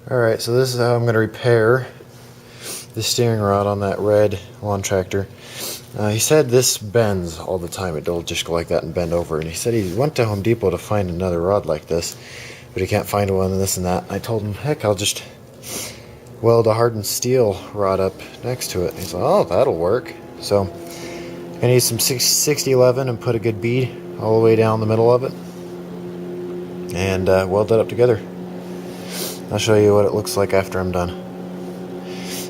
Alright, so this is how I'm going to repair the steering rod on that red lawn tractor. He said this bends all the time. It'll just go like that and bend over. And he said he went to Home Depot to find another rod like this, but he can't find one and this and that. And I told him, heck, I'll just weld a hardened steel rod up next to it. And he's like, oh, that'll work. So I need some 6011 and put a good bead all the way down the middle of it and weld that up together. I'll show you what it looks like after I'm done.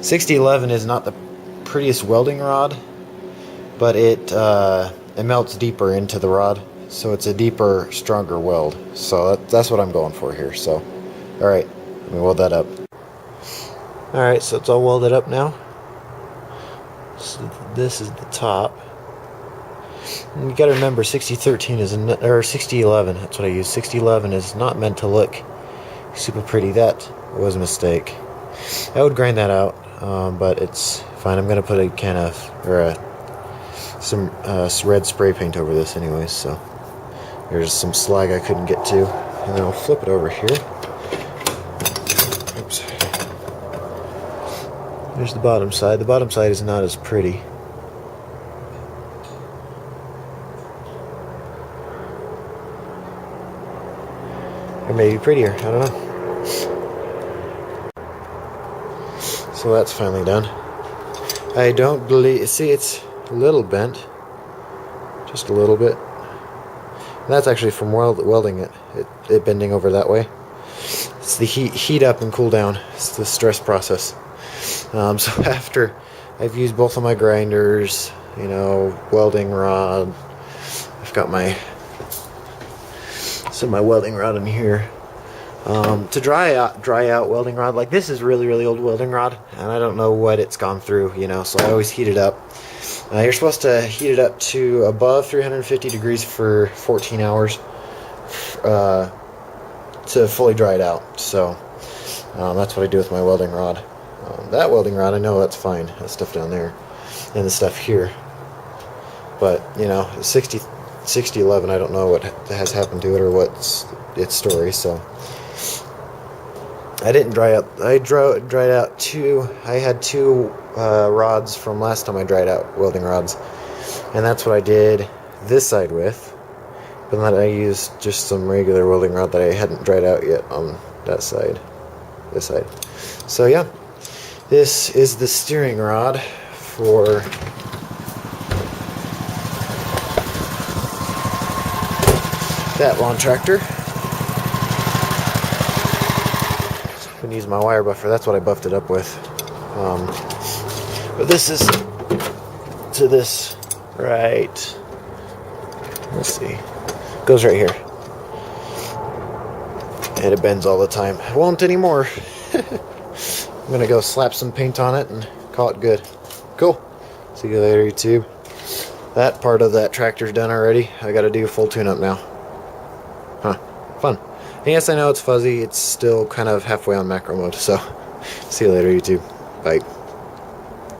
6011 is not the prettiest welding rod, but it melts deeper into the rod, so it's a deeper, stronger weld. So that's what I'm going for here. So, alright, let me weld that up. Alright, so it's all welded up now. So this is the top. And you gotta remember, 6013 is or 6011. That's what I use. 6011 is not meant to look super pretty. That was a mistake. I would grind that out, but it's fine. I'm gonna put a can of some red spray paint over this, anyways. So there's some slag I couldn't get to, and then I'll flip it over here. Oops. There's the bottom side. The bottom side is not as pretty. Or maybe prettier, I don't know. So that's finally done. I don't believe, see, it's a little bent. Just a little bit. And that's actually from welding it bending over that way. It's the heat up and cool down. It's the stress process. So after I've used both of my grinders, you know, welding rod, I've got my welding rod in here. To dry out welding rod, like this is really old welding rod, and I don't know what it's gone through, you know, so I always heat it up. You're supposed to heat it up to above 350 degrees for 14 hours to fully dry it out. So that's what I do with my welding rod. That welding rod, I know that's fine, that stuff down there and the stuff here, but you know, 6011, I don't know what has happened to it or what's its story. So I didn't dry out. I dried out two. I had two rods from last time I dried out, welding rods, and that's what I did this side with. But then I used just some regular welding rod that I hadn't dried out yet on that side, this side. So yeah, this is the steering rod for that lawn tractor. I'm gonna use my wire buffer. That's what I buffed it up with. But this is to this right. Let's see. Goes right here, and it bends all the time. It won't anymore. I'm gonna go slap some paint on it and call it good. Cool. See you later, YouTube. That part of that tractor's done already. I gotta do a full tune-up now. Huh, fun. And yes, I know it's fuzzy. It's still kind of halfway on macro mode, so see you later, YouTube. Bye.